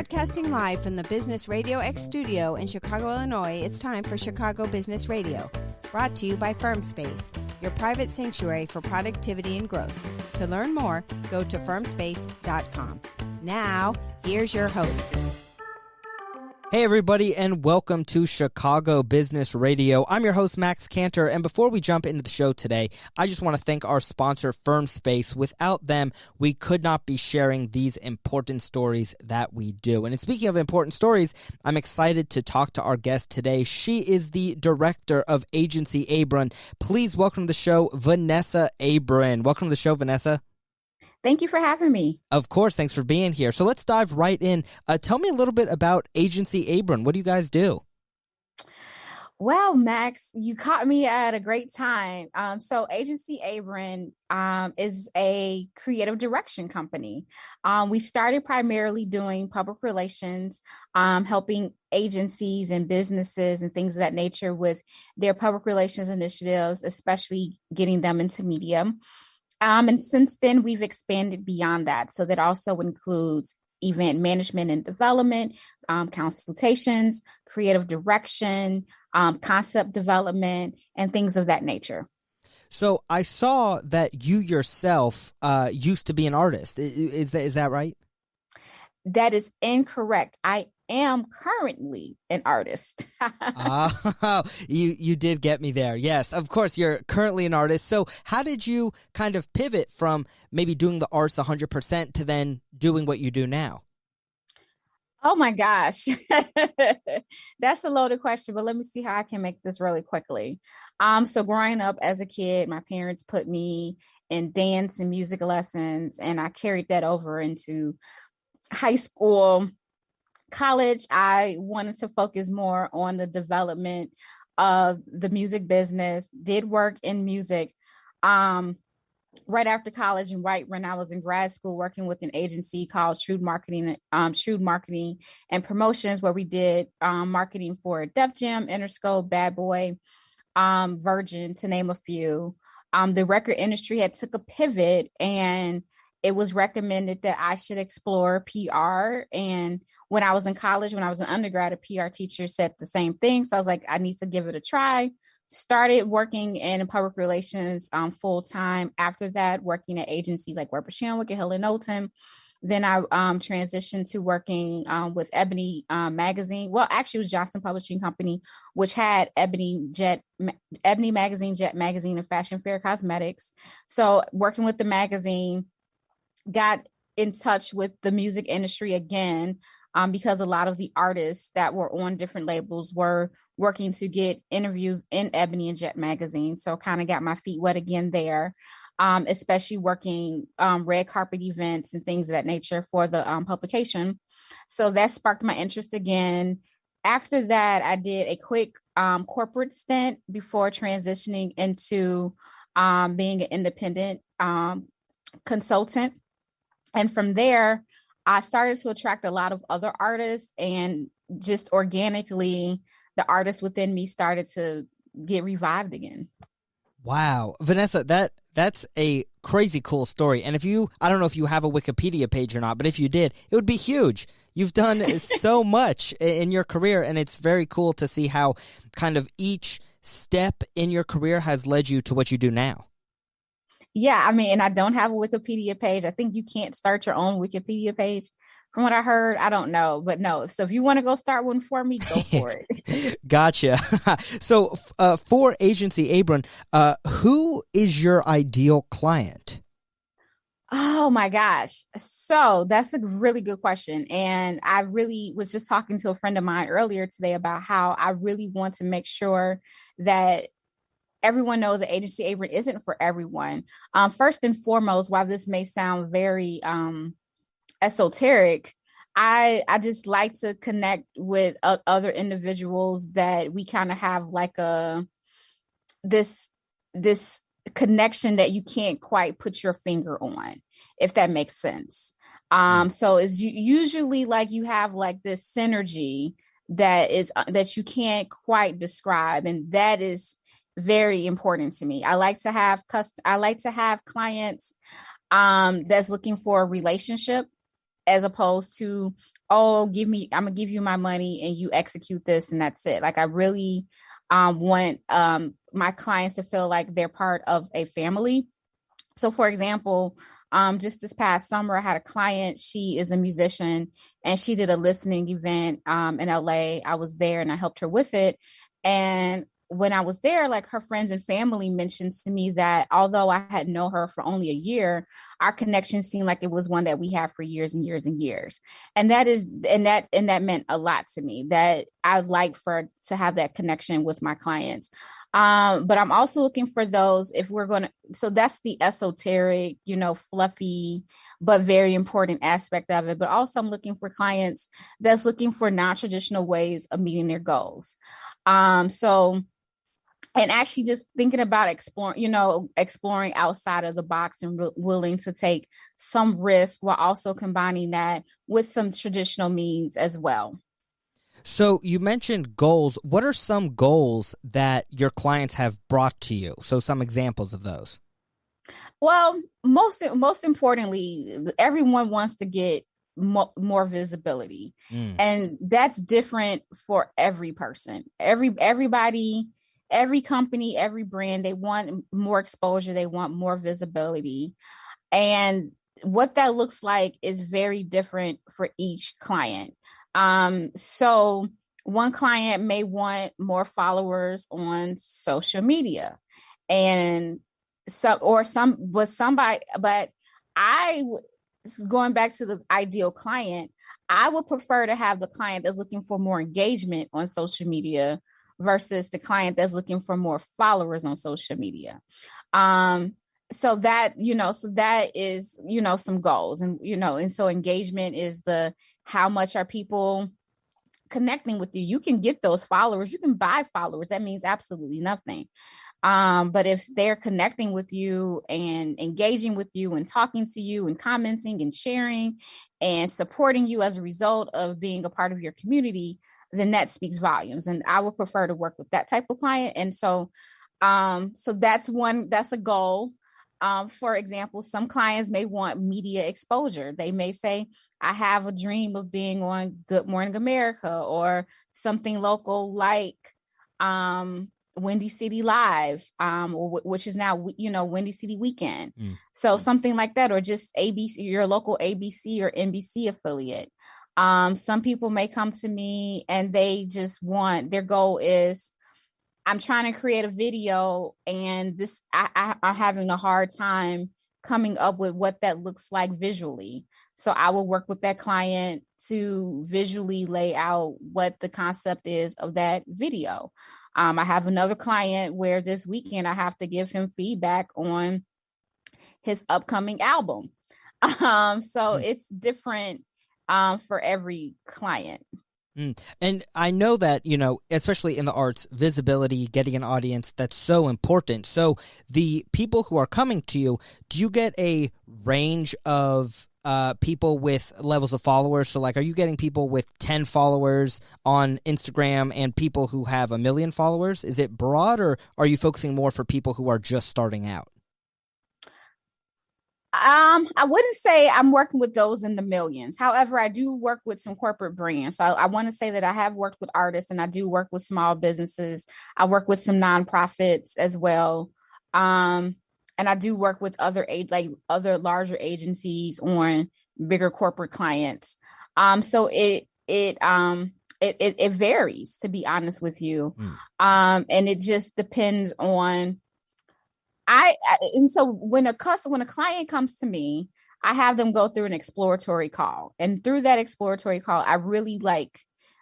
Broadcasting live from the Business RadioX studio in Chicago, Illinois, it's time for Chicago Business Radio. Brought to you by FirmSpace, your private sanctuary for productivity and growth. To learn more, go to firmspace.com. Now, here's your host. Hey everybody, and welcome to Chicago Business Radio. I'm your host, Max Cantor, and before we jump into the show today, I just want to thank our sponsor, FirmSpace. Without them, we could not be sharing these important stories that we do. And speaking of important stories, I'm excited to talk to our guest today. She is the director of Agency Abron. Please welcome to the show, Vanessa Abron. Welcome to the show, Vanessa. Thank you for having me. Of course. Thanks for being here. So let's dive right in. Tell me a little bit about Agency Abron. What do you guys do? Well, Max, you caught me at a great time. So Agency Abron is a creative direction company. We started primarily doing public relations, helping agencies and businesses and things of that nature with their public relations initiatives, especially getting them into media. And since then, we've expanded beyond that. So that also includes event management and development, consultations, creative direction, concept development, and things of that nature. So I saw that you yourself used to be an artist. Is that right? That is incorrect. I am currently an artist. You did get me there. Yes, of course, you're currently an artist. So how did you kind of pivot from maybe doing the arts 100% to then doing what you do now? Oh my gosh, that's a loaded question, but let me see how I can make this really quickly. So growing up as a kid, my parents put me in dance and music lessons, and I carried that over into high school. College, I wanted to focus more on the development of the music business, did work in music right after college, and right when I was in grad school, working with an agency called Shrewd Marketing and Promotions, where we did marketing for Def Jam, Interscope, Bad Boy, Virgin, to name a few. The record industry had took a pivot, and it was recommended that I should explore PR. And when I was in college, when I was an undergrad, a PR teacher said the same thing. So I was like, I need to give it a try. Started working in public relations full time. After that, working at agencies like Weber Shandwick and Hill and Knowlton. Then I transitioned to working with Ebony Magazine. Well, actually, it was Johnson Publishing Company, which had Ebony Magazine, Jet Magazine, and Fashion Fair Cosmetics. So working with the magazine, got in touch with the music industry again, because a lot of the artists that were on different labels were working to get interviews in Ebony and Jet magazine. So kind of got my feet wet again there, especially working red carpet events and things of that nature for the publication. So that sparked my interest again. After that, I did a quick corporate stint before transitioning into being an independent consultant. And from there, I started to attract a lot of other artists, and just organically, the artists within me started to get revived again. Wow. Vanessa, that's a crazy cool story. And I don't know if you have a Wikipedia page or not, but if you did, it would be huge. You've done so much in your career, and it's very cool to see how kind of each step in your career has led you to what you do now. Yeah, I mean, and I don't have a Wikipedia page. I think you can't start your own Wikipedia page. From what I heard, I don't know, but no. So if you want to go start one for me, go for it. Gotcha. So for Agency Abron, who is your ideal client? Oh my gosh. So that's a really good question. And I really was just talking to a friend of mine earlier today about how I really want to make sure that everyone knows that Agency Abron isn't for everyone. First and foremost, while this may sound very esoteric, I just like to connect with other individuals that we kind of have like this connection that you can't quite put your finger on, if that makes sense. So it's usually like you have like this synergy that you can't quite describe, and that is very important to me. I like to have clients that's looking for a relationship as opposed to oh, I'm gonna give you my money and you execute this and that's it. Like I really want my clients to feel like they're part of a family. So for example, just this past summer, I had a client, she is a musician and she did a listening event in LA. I was there and I helped her with it. And when I was there, like her friends and family mentioned to me that although I had known her for only a year, our connection seemed like it was one that we had for years and years and years. And that meant a lot to me, that I'd like to have that connection with my clients. But I'm also looking for those, if we're going to, so that's the esoteric, fluffy, but very important aspect of it. But also I'm looking for clients that's looking for non-traditional ways of meeting their goals. And actually just thinking about exploring outside of the box and willing to take some risk while also combining that with some traditional means as well. So you mentioned goals. What are some goals that your clients have brought to you? So some examples of those. Well, most importantly, everyone wants to get more visibility. And that's different for every person. Everybody, every company, every brand, they want more exposure. They want more visibility. And what that looks like is very different for each client. So one client may want more followers on social media but going back to the ideal client, I would prefer to have the client that's looking for more engagement on social media versus the client that's looking for more followers on social media. So that is, some goals and so engagement is how much are people connecting with you? You can get those followers. You can buy followers. That means absolutely nothing. But if they're connecting with you and engaging with you and talking to you and commenting and sharing and supporting you as a result of being a part of your community, then that speaks volumes. And I would prefer to work with that type of client. And so that's a goal. For example, some clients may want media exposure. They may say, I have a dream of being on Good Morning America or something local like Windy City Live, which is now, Windy City Weekend. So something like that, or just ABC, your local ABC or NBC affiliate. Some people may come to me and they just their goal is, I'm trying to create a video and I'm having a hard time coming up with what that looks like visually. So I will work with that client to visually lay out what the concept is of that video. I have another client where this weekend I have to give him feedback on his upcoming album. So it's different for every client. And I know that, especially in the arts, visibility, getting an audience, that's so important. So the people who are coming to you, do you get a range of people with levels of followers? So like, are you getting people with 10 followers on Instagram and people who have 1 million followers? Is it broad, or are you focusing more for people who are just starting out? I wouldn't say I'm working with those in the millions. However, I do work with some corporate brands. So I want to say that I have worked with artists and I do work with small businesses. I work with some nonprofits as well. And I do work with other larger agencies on bigger corporate clients. So it varies, to be honest with you. And it just depends on and so when a client comes to me, I have them go through an exploratory call. And through that exploratory call, I really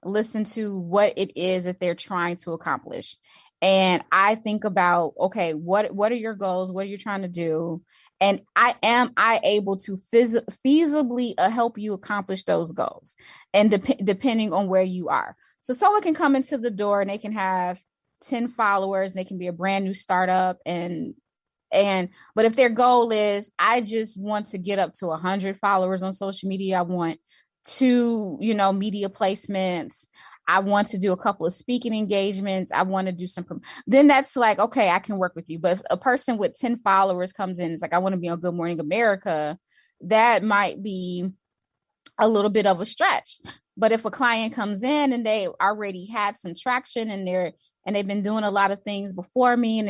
listen to what it is that they're trying to accomplish. And I think about, okay, what are your goals? What are you trying to do? And am I able to feasibly help you accomplish those goals? And depending on where you are. So someone can come into the door and they can have 10 followers and they can be a brand new startup but if their goal is, I just want to get up to 100 followers on social media, I want 2, media placements, I want to do a couple of speaking engagements, I want to do then that's like, okay, I can work with you. But if a person with 10 followers comes in, it's like, I want to be on Good Morning America, that might be a little bit of a stretch. But if a client comes in and they already had some traction and they've been doing a lot of things before me, and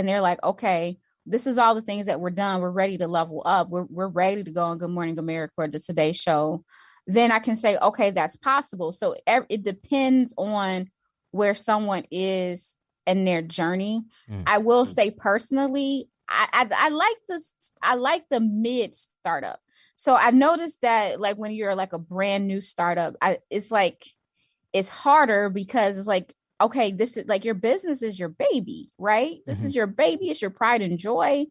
they're like, okay, this is all the things that we're done. We're ready to level up. We're ready to go on Good Morning America or the Today Show. Then I can say, okay, that's possible. So it depends on where someone is in their journey. I will say personally, I like this. I like the mid startup. So I noticed that like when you're like a brand new startup, it's harder because it's like, okay, this is like your business is your baby, right? This is your baby. It's your pride and joy.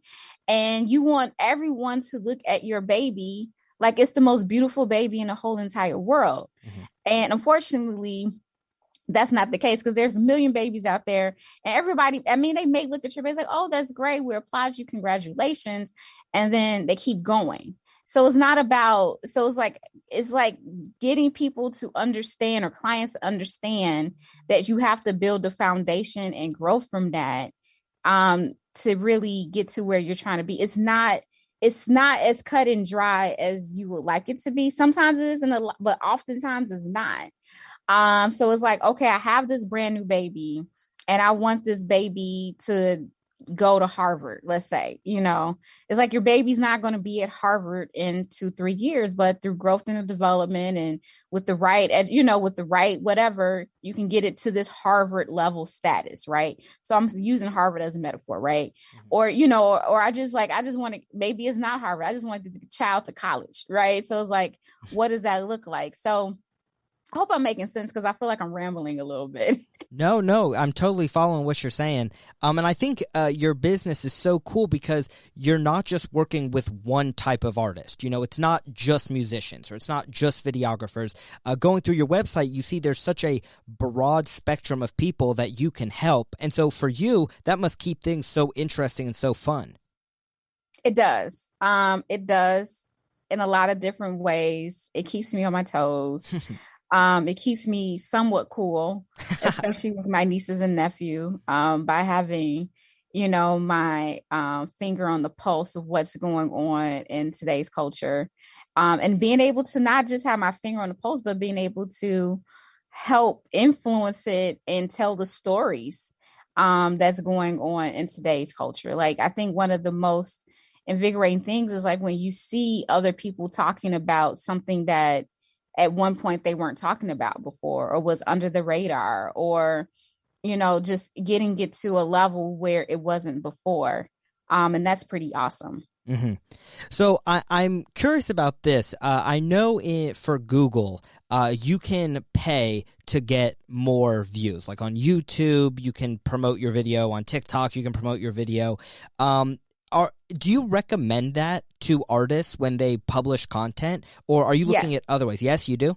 And you want everyone to look at your baby like it's the most beautiful baby in the whole entire world. And unfortunately, that's not the case, because there's a million babies out there and everybody, I mean, they may look at your baby like, oh, that's great. We applaud you. Congratulations. And then they keep going. So it's not about, so it's like getting people to understand, or clients to understand, that you have to build the foundation and grow from that to really get to where you're trying to be. It's not as cut and dry as you would like it to be. Sometimes it is, but oftentimes it's not. So it's like, okay, I have this brand new baby and I want this baby to go to Harvard, let's say. It's like your baby's not going to be at Harvard in 2-3 years, but through growth and development and with the right, with the right, whatever, you can get it to this Harvard level status, right? So I'm using Harvard as a metaphor, right? Or, or I just want to, maybe it's not Harvard. I just want the child to college, right? So it's like, what does that look like? So I hope I'm making sense, because I feel like I'm rambling a little bit. No, I'm totally following what you're saying. And I think your business is so cool because you're not just working with one type of artist. It's not just musicians, or it's not just videographers. Going through your website, you see there's such a broad spectrum of people that you can help. And so for you, that must keep things so interesting and so fun. It does. It does in a lot of different ways. It keeps me on my toes. It keeps me somewhat cool, especially with my nieces and nephew, by having, my finger on the pulse of what's going on in today's culture, and being able to not just have my finger on the pulse, but being able to help influence it and tell the stories that's going on in today's culture. Like, I think one of the most invigorating things is like when you see other people talking about something that at one point they weren't talking about before, or was under the radar, or, just getting it to a level where it wasn't before. And that's pretty awesome. So I'm curious about this. I know for Google, you can pay to get more views. Like on YouTube, you can promote your video. On TikTok, you can promote your video. Do you recommend that to artists when they publish content, or are you looking at other ways? Yes, you do.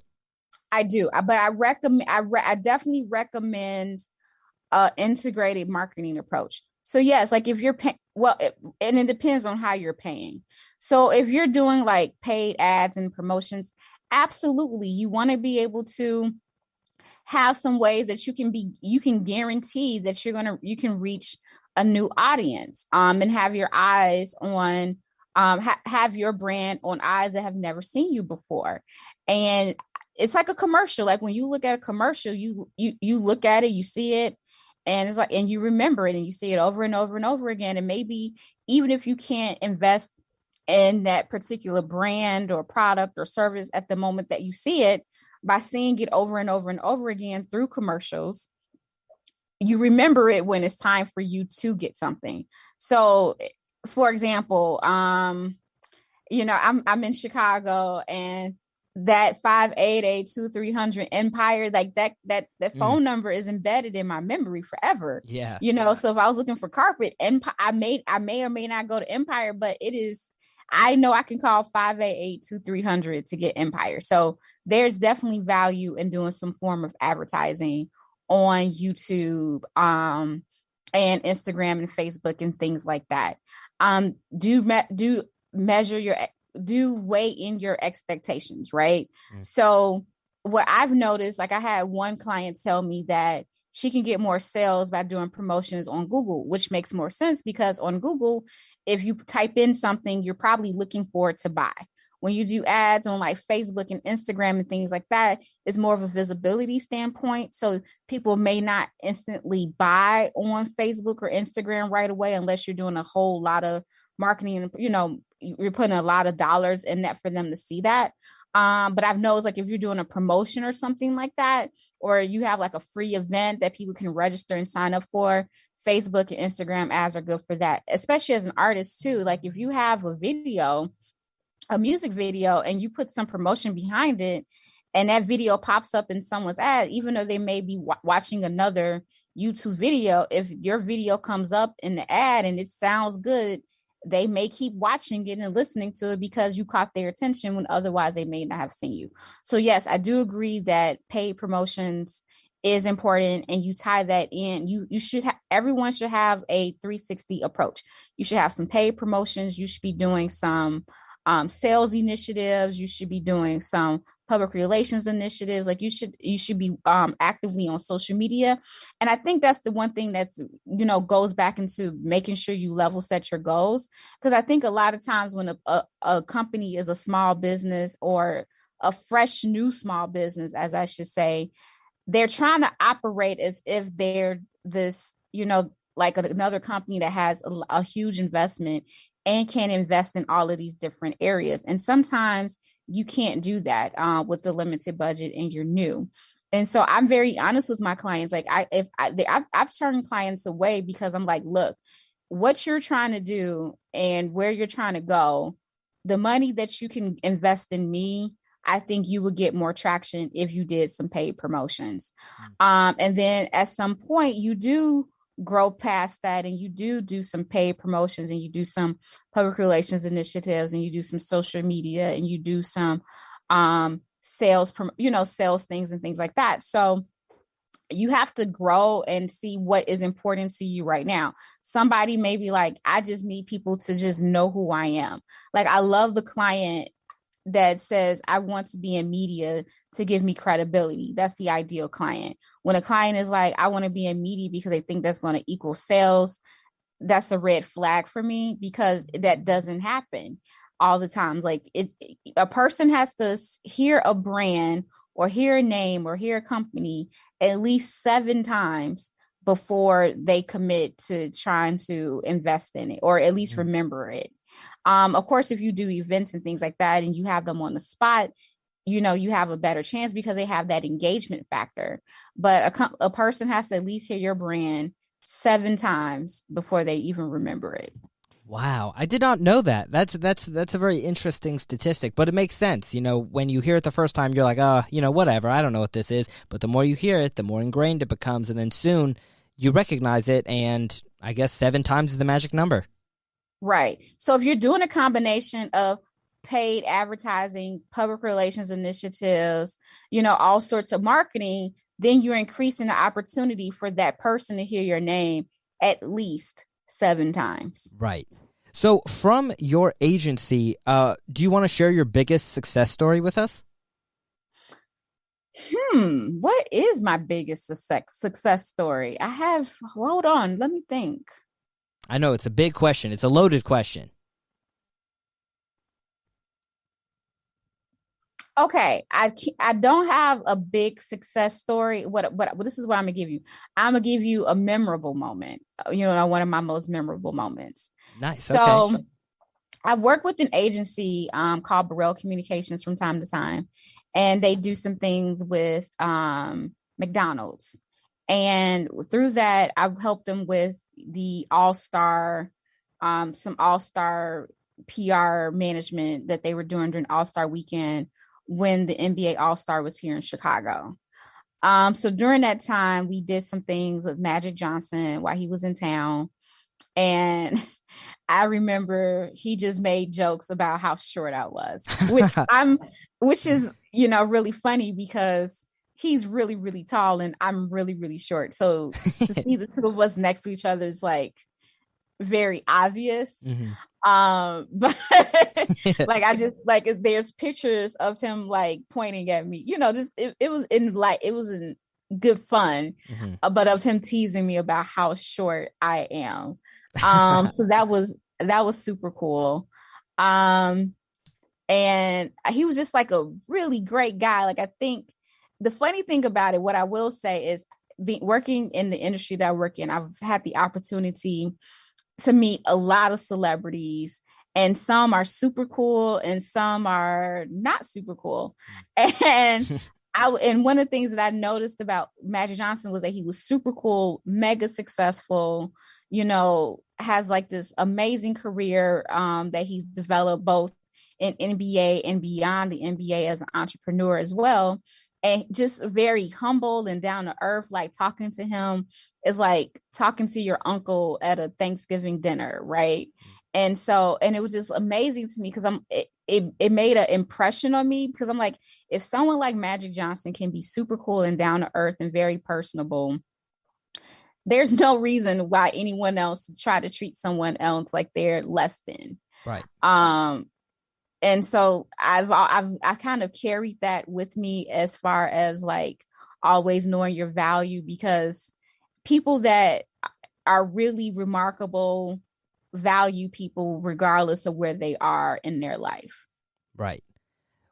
I do, but I definitely recommend integrated marketing approach. So yes, like if you're paying, and it depends on how you're paying. So if you're doing like paid ads and promotions, absolutely, you want to be able to have some ways that you can guarantee that you can reach a new audience, and have your eyes on, have your brand on eyes that have never seen you before. And it's like a commercial. Like when you look at a commercial, you look at it, you see it, and it's like, and you remember it, and you see it over and over and over again. And maybe even if you can't invest in that particular brand or product or service at the moment that you see it, by seeing it over and over and over again through commercials, you remember it when it's time for you to get something. So, for example, I'm in Chicago, and that 588-2300 Empire, like that phone number is embedded in my memory forever. Yeah. So if I was looking for carpet, I may or may not go to Empire, but it is, I know I can call 588-2300 to get Empire. So there's definitely value in doing some form of advertising on YouTube, and Instagram and Facebook and things like that. Do weigh in your expectations, right? So what I've noticed, like I had one client tell me that she can get more sales by doing promotions on Google, which makes more sense because on Google, if you type in something, you're probably looking for it to buy. when you do ads on like Facebook and Instagram and things like that, it's more of a visibility standpoint. So people may not instantly buy on Facebook or Instagram right away unless you're doing a whole lot of marketing, you know, you're putting a lot of dollars in that for them to see that. But I've noticed like if you're doing a promotion or something like that, or you have like a free event that people can register and sign up for, Facebook and Instagram ads are good for that, especially as an artist too. Like if you have a video, a music video, and you put some promotion behind it, and that video pops up in someone's ad, even though they may be watching another YouTube video, if your video comes up in the ad and it sounds good, they may keep watching it and listening to it because you caught their attention when otherwise they may not have seen you. So yes, I do agree that paid promotions is important, and you tie that in. You should everyone should have a 360 approach. You should have some paid promotions. You should be doing some sales initiatives. You should be doing some public relations initiatives. Like you should be actively on social media. And I think that's the one thing that's, you know, goes back into making sure you level set your goals. Because I think a lot of times when a company is a small business, or a fresh new small business, as I should say, they're trying to operate as if they're this, you know, like another company that has a huge investment and can invest in all of these different areas. And sometimes you can't do that with the limited budget and you're new. And so I'm very honest with my clients. Like I've turned clients away because I'm like, look, what you're trying to do and where you're trying to go, the money that you can invest in me, I think you would get more traction if you did some paid promotions. And then at some point you do grow past that, and you do some paid promotions, and you do some public relations initiatives, and you do some social media, and you do some sales things and things like that. So you have to grow and see what is important to you right now. Somebody may be like, I just need people to just know who I am. Like I love the client that says, I want to be in media to give me credibility. That's the ideal client. When a client is like, I want to be in media because they think that's going to equal sales, that's a red flag for me, because that doesn't happen all the times. Like a person has to hear a brand or hear a name or hear a company at least 7 times before they commit to trying to invest in it, or at least remember it. Of course, if you do events and things like that and you have them on the spot, you know, you have a better chance because they have that engagement factor. But a person has to at least hear your brand 7 times before they even remember it. Wow. I did not know that. That's a very interesting statistic, but it makes sense. You know, when you hear it the first time, you're like, you know, whatever, I don't know what this is. But the more you hear it, the more ingrained it becomes. And then soon you recognize it. And I guess 7 times is the magic number. Right. So if you're doing a combination of paid advertising, public relations initiatives, you know, all sorts of marketing, then you're increasing the opportunity for that person to hear your name at least 7 times. Right. So from your agency, do you want to share your biggest success story with us? What is my biggest success story? Hold on, let me think. I know it's a big question. It's a loaded question. Okay, I don't have a big success story. What this is what I'm gonna give you. I'm gonna give you a memorable moment. You know, one of my most memorable moments. Nice. So, okay. I work with an agency called Burrell Communications from time to time, and they do some things with McDonald's. And through that, I've helped them with the some All-Star PR management that they were doing during All-Star weekend when the NBA All-Star was here in Chicago. So during that time, we did some things with Magic Johnson while he was in town. And I remember he just made jokes about how short I was, which is, you know, really funny because he's really, really tall and I'm really, really short. So to see the two of us next to each other is like very obvious. Mm-hmm. But like, I just like, there's pictures of him like pointing at me, you know, just, it was in good fun, but of him teasing me about how short I am. So that was super cool. And he was just like a really great guy. Like, I think the funny thing about it, what I will say is, working in the industry that I work in, I've had the opportunity to meet a lot of celebrities, and some are super cool and some are not super cool. And and one of the things that I noticed about Magic Johnson was that he was super cool, mega successful, has like this amazing career that he's developed both in NBA and beyond the NBA as an entrepreneur as well. And just very humble and down to earth. Like, talking to him is like talking to your uncle at a Thanksgiving dinner, right? And it was just amazing to me because it made an impression on me, because I'm like, if someone like Magic Johnson can be super cool and down to earth and very personable, there's no reason why anyone else should try to treat someone else like they're less than. Right. And so I kind of carried that with me as far as like always knowing your value, because people that are really remarkable value people regardless of where they are in their life. Right.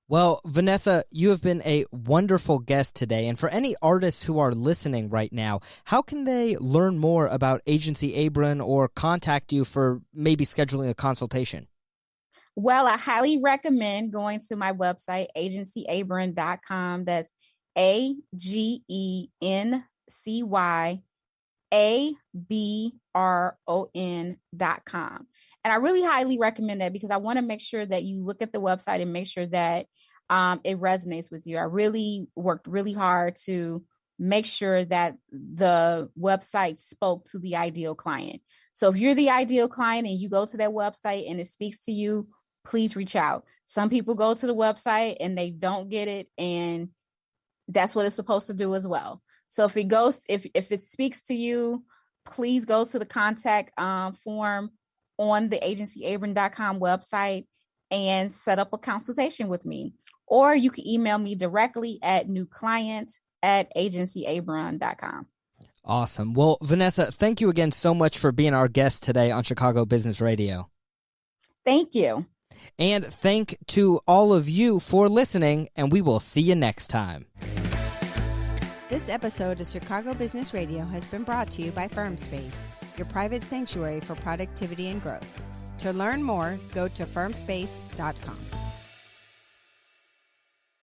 Well, Vanessa, you have been a wonderful guest today. And for any artists who are listening right now, how can they learn more about Agency Abron or contact you for maybe scheduling a consultation? Well, I highly recommend going to my website, agencyabron.com. That's AGENCYABRON.com. And I really highly recommend that, because I want to make sure that you look at the website and make sure that it resonates with you. I really worked really hard to make sure that the website spoke to the ideal client. So if you're the ideal client and you go to that website and it speaks to you, please reach out. Some people go to the website and they don't get it, and that's what it's supposed to do as well. So if it speaks to you, please go to the contact form on the agencyabron.com website and set up a consultation with me. Or you can email me directly at newclient@agencyabron.com. Awesome. Well, Vanessa, thank you again so much for being our guest today on Chicago Business Radio. Thank you. And thank to all of you for listening, and we will see you next time. This episode of Chicago Business Radio has been brought to you by FirmSpace, your private sanctuary for productivity and growth. To learn more, go to firmspace.com.